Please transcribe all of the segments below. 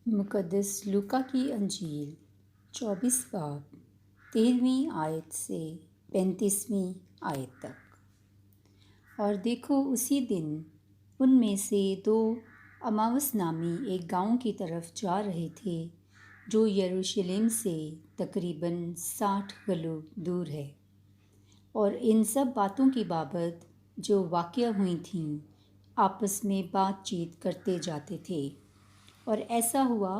مقدس لوکا کی انجیل 24 باب 13ویں آیت سے 35ویں آیت تک۔ اور دیکھو اسی دن ان میں سے دو اماوس نامی ایک گاؤں کی طرف جا رہے تھے جو یروشلم سے تقریباً 60 گلو دور ہے، اور ان سب باتوں کی بابت جو واقع ہوئی تھیں آپس میں بات چیت کرتے جاتے تھے۔ اور ایسا ہوا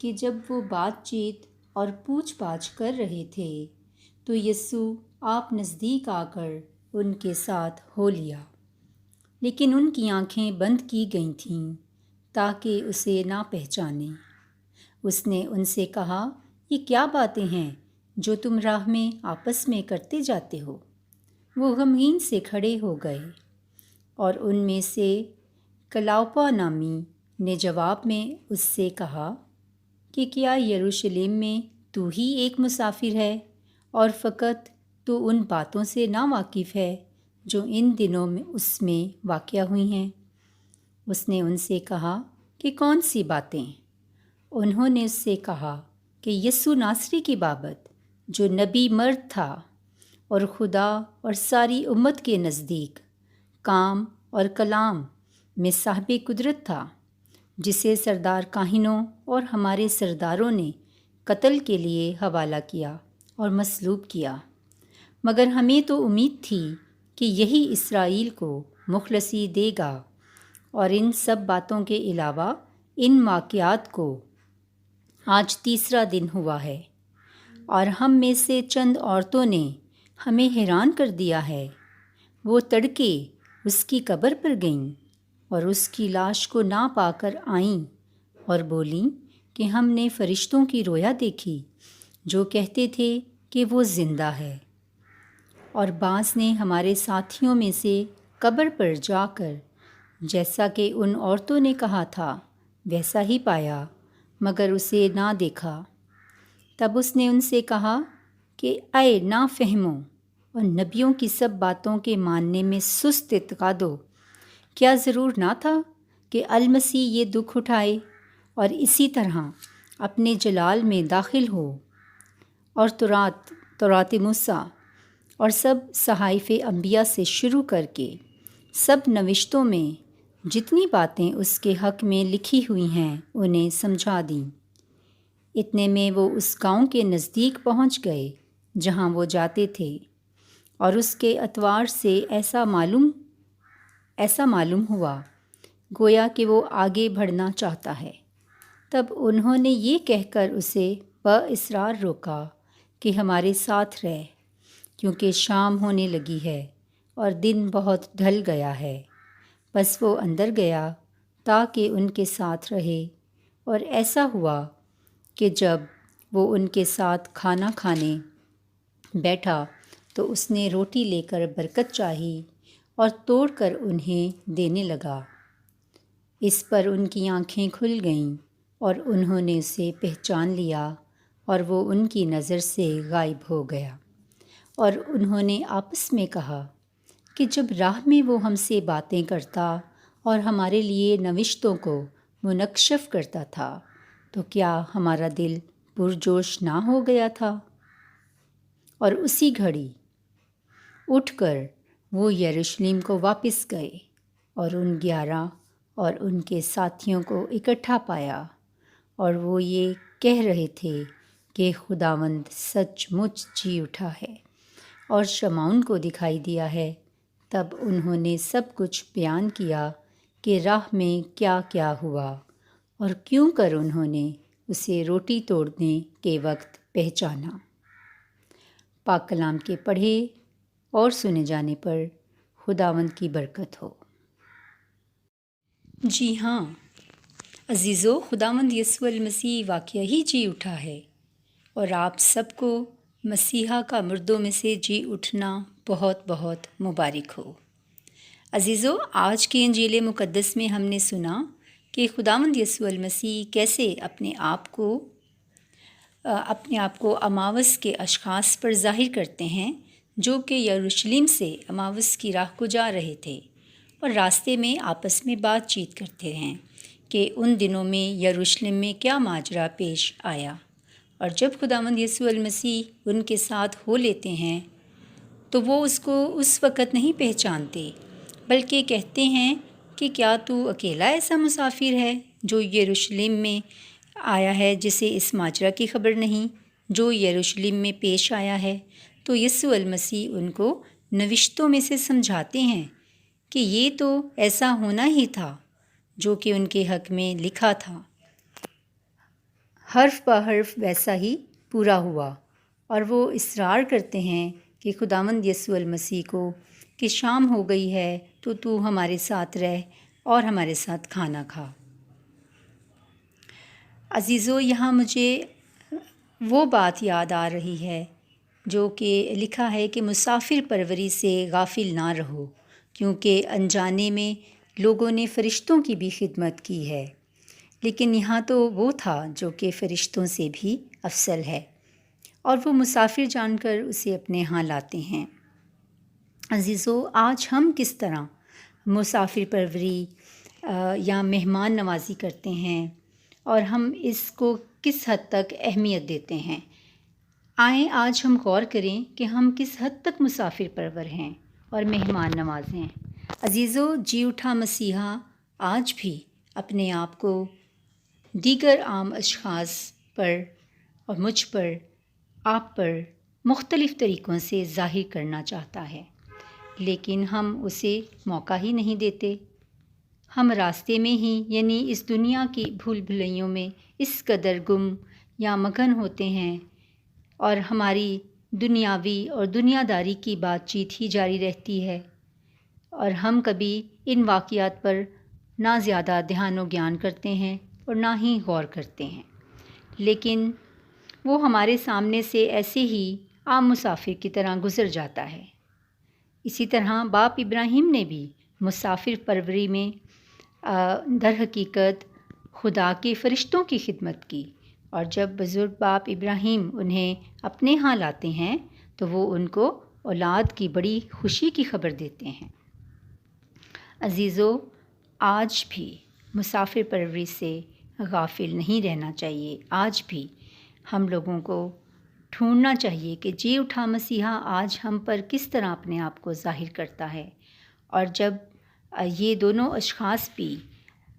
کہ جب وہ بات چیت اور پوچھ پاچھ کر رہے تھے تو یسوع آپ نزدیک آ کر ان کے ساتھ ہو لیا، لیکن ان کی آنکھیں بند کی گئی تھیں تاکہ اسے نہ پہچانیں۔ اس نے ان سے کہا، یہ کیا باتیں ہیں جو تم راہ میں آپس میں کرتے جاتے ہو؟ وہ غمگین سے کھڑے ہو گئے، اور ان میں سے کلاوپا نامی نے جواب میں اس سے کہا کہ کیا یروشلم میں تو ہی ایک مسافر ہے اور فقط تو ان باتوں سے نا واقف ہے جو ان دنوں میں اس میں واقع ہوئی ہیں؟ اس نے ان سے کہا کہ کون سی باتیں؟ انہوں نے اس سے کہا کہ یسوع ناصری کی بابت جو نبی مرد تھا اور خدا اور ساری امت کے نزدیک کام اور کلام میں صاحب قدرت تھا، جسے سردار کاہنوں اور ہمارے سرداروں نے قتل کے لیے حوالہ کیا اور مصلوب کیا، مگر ہمیں تو امید تھی کہ یہی اسرائیل کو مخلصی دے گا۔ اور ان سب باتوں کے علاوہ ان واقعات کو آج تیسرا دن ہوا ہے، اور ہم میں سے چند عورتوں نے ہمیں حیران کر دیا ہے۔ وہ تڑکے اس کی قبر پر گئیں اور اس کی لاش کو نہ پا کر آئیں اور بولیں کہ ہم نے فرشتوں کی رویا دیکھی جو کہتے تھے کہ وہ زندہ ہے۔ اور بعض نے ہمارے ساتھیوں میں سے قبر پر جا کر جیسا کہ ان عورتوں نے کہا تھا ویسا ہی پایا، مگر اسے نہ دیکھا۔ تب اس نے ان سے کہا کہ اے نافہموں اور نبیوں کی سب باتوں کے ماننے میں سست اعتقادو، کیا ضرور نہ تھا کہ المسیح یہ دکھ اٹھائے اور اسی طرح اپنے جلال میں داخل ہو؟ اور تورات موسیٰ اور سب صحائف انبیاء سے شروع کر کے سب نوشتوں میں جتنی باتیں اس کے حق میں لکھی ہوئی ہیں انہیں سمجھا دیں۔ اتنے میں وہ اس گاؤں کے نزدیک پہنچ گئے جہاں وہ جاتے تھے، اور اس کے اتوار سے ایسا معلوم ہوا گویا کہ وہ آگے بڑھنا چاہتا ہے۔ تب انہوں نے یہ کہہ کر اسے باصرار روکا کہ ہمارے ساتھ رہ، کیونکہ شام ہونے لگی ہے اور دن بہت ڈھل گیا ہے۔ بس وہ اندر گیا تاکہ ان کے ساتھ رہے، اور ایسا ہوا کہ جب وہ ان کے ساتھ کھانا کھانے بیٹھا تو اس نے روٹی لے کر برکت چاہی اور توڑ کر انہیں دینے لگا۔ اس پر ان کی آنکھیں کھل گئیں اور انہوں نے اسے پہچان لیا، اور وہ ان کی نظر سے غائب ہو گیا۔ اور انہوں نے آپس میں کہا کہ جب راہ میں وہ ہم سے باتیں کرتا اور ہمارے لیے نوشتوں کو منکشف کرتا تھا تو کیا ہمارا دل پرجوش نہ ہو گیا تھا؟ اور اسی گھڑی اٹھ کر وہ یروشلم کو واپس گئے اور ان 11 اور ان کے ساتھیوں کو اکٹھا پایا، اور وہ یہ کہہ رہے تھے کہ خداوند سچ مچ جی اٹھا ہے اور شمعون کو دکھائی دیا ہے۔ تب انہوں نے سب کچھ بیان کیا کہ راہ میں کیا کیا ہوا اور کیوں کر انہوں نے اسے روٹی توڑنے کے وقت پہچانا۔ پاک کلام کے پڑھے اور سنے جانے پر خداوند کی برکت ہو۔ جی ہاں عزیزو، خداوند یسوع المسیح واقعہ ہی جی اٹھا ہے، اور آپ سب کو مسیحا کا مردوں میں سے جی اٹھنا بہت بہت مبارک ہو۔ عزیزو، آج کی انجیل مقدس میں ہم نے سنا کہ خداوند یسوع المسیح کیسے اپنے آپ کو اماوس کے اشخاص پر ظاہر کرتے ہیں جو کہ یروشلم سے اماوس کی راہ کو جا رہے تھے، اور راستے میں آپس میں بات چیت کرتے ہیں کہ ان دنوں میں یروشلم میں کیا ماجرا پیش آیا، اور جب خداوند یسوع المسیح ان کے ساتھ ہو لیتے ہیں تو وہ اس کو اس وقت نہیں پہچانتے، بلکہ کہتے ہیں کہ کیا تو اکیلا ایسا مسافر ہے جو یروشلم میں آیا ہے جسے اس ماجرا کی خبر نہیں جو یروشلم میں پیش آیا ہے؟ تو یسوع المسیح ان کو نوشتوں میں سے سمجھاتے ہیں کہ یہ تو ایسا ہونا ہی تھا جو کہ ان کے حق میں لکھا تھا، حرف بہ حرف ویسا ہی پورا ہوا۔ اور وہ اصرار کرتے ہیں کہ خداوند یسوع المسیح کو کہ شام ہو گئی ہے تو ہمارے ساتھ رہ اور ہمارے ساتھ کھانا کھا۔ عزیزو، یہاں مجھے وہ بات یاد آ رہی ہے جو کہ لکھا ہے کہ مسافر پروری سے غافل نہ رہو، کیونکہ انجانے میں لوگوں نے فرشتوں کی بھی خدمت کی ہے، لیکن یہاں تو وہ تھا جو کہ فرشتوں سے بھی افضل ہے، اور وہ مسافر جان کر اسے اپنے ہاں لاتے ہیں۔ عزیزو، آج ہم کس طرح مسافر پروری یا مہمان نوازی کرتے ہیں، اور ہم اس کو کس حد تک اہمیت دیتے ہیں؟ آئیں آج ہم غور کریں کہ ہم کس حد تک مسافر پرور ہیں اور مہمان نواز ہیں۔ عزیزو، جی اٹھا مسیحا آج بھی اپنے آپ کو دیگر عام اشخاص پر اور مجھ پر، آپ پر مختلف طریقوں سے ظاہر کرنا چاہتا ہے، لیکن ہم اسے موقع ہی نہیں دیتے۔ ہم راستے میں ہی، یعنی اس دنیا کی بھول بھلائیوں میں اس قدر گم یا مگن ہوتے ہیں، اور ہماری دنیاوی اور دنیا داری کی بات چیت ہی جاری رہتی ہے، اور ہم کبھی ان واقعات پر نہ زیادہ دھیان و گیان کرتے ہیں اور نہ ہی غور کرتے ہیں، لیکن وہ ہمارے سامنے سے ایسے ہی عام مسافر کی طرح گزر جاتا ہے۔ اسی طرح باپ ابراہیم نے بھی مسافر پروری میں در حقیقت خدا کے فرشتوں کی خدمت کی، اور جب بزرگ باپ ابراہیم انہیں اپنے ہاں لاتے ہیں تو وہ ان کو اولاد کی بڑی خوشی کی خبر دیتے ہیں۔ عزیزو، آج بھی مسافر پروری سے غافل نہیں رہنا چاہیے۔ آج بھی ہم لوگوں کو ڈھونڈنا چاہیے کہ جی اٹھا مسیحا آج ہم پر کس طرح اپنے آپ کو ظاہر کرتا ہے، اور جب یہ دونوں اشخاص بھی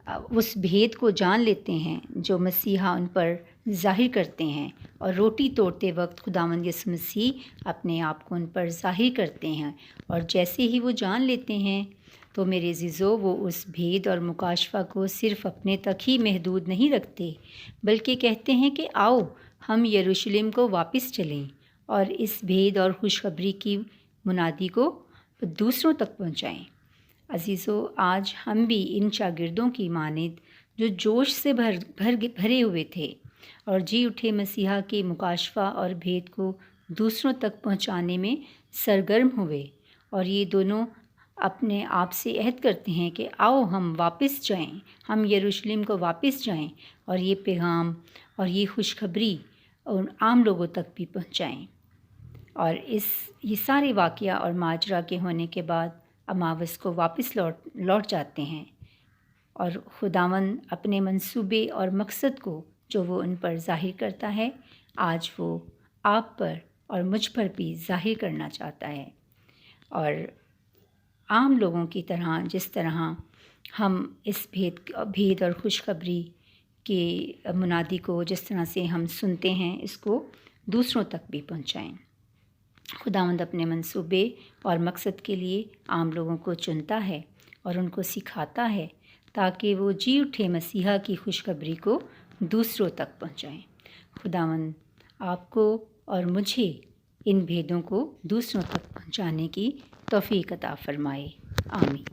اس بھید کو جان لیتے ہیں جو مسیحا ان پر ظاہر کرتے ہیں، اور روٹی توڑتے وقت خداوند یسوع مسیح اپنے آپ کو ان پر ظاہر کرتے ہیں، اور جیسے ہی وہ جان لیتے ہیں تو میرے عزیزو وہ اس بھید اور مکاشفہ کو صرف اپنے تک ہی محدود نہیں رکھتے، بلکہ کہتے ہیں کہ آؤ ہم یروشلم کو واپس چلیں اور اس بھید اور خوشخبری کی منادی کو دوسروں تک پہنچائیں۔ عزیزو، آج ہم بھی ان شاگردوں کی مانند جو جوش سے بھرے ہوئے تھے اور جی اٹھے مسیحا کے مکاشفہ اور بھید کو دوسروں تک پہنچانے میں سرگرم ہوئے، اور یہ دونوں اپنے آپ سے عہد کرتے ہیں کہ آؤ ہم واپس جائیں، ہم یروشلم کو واپس جائیں اور یہ پیغام اور یہ خوشخبری ان عام لوگوں تک بھی پہنچائیں۔ اور یہ سارے واقعہ اور ماجرا کے ہونے کے بعد اماوس کو واپس لوٹ جاتے ہیں، اور خداوند اپنے منصوبے اور مقصد کو جو وہ ان پر ظاہر کرتا ہے آج وہ آپ پر اور مجھ پر بھی ظاہر کرنا چاہتا ہے، اور عام لوگوں کی طرح جس طرح ہم اس بھید اور خوشخبری کے منادی کو جس طرح سے ہم سنتے ہیں اس کو دوسروں تک بھی پہنچائیں۔ خداوند اپنے منصوبے اور مقصد کے لیے عام لوگوں کو چنتا ہے اور ان کو سکھاتا ہے تاکہ وہ جی اٹھے مسیحا کی خوشخبری کو دوسروں تک پہنچائیں۔ خداوند آپ کو اور مجھے ان بھیدوں کو دوسروں تک پہنچانے کی توفیق عطا فرمائے۔ آمین۔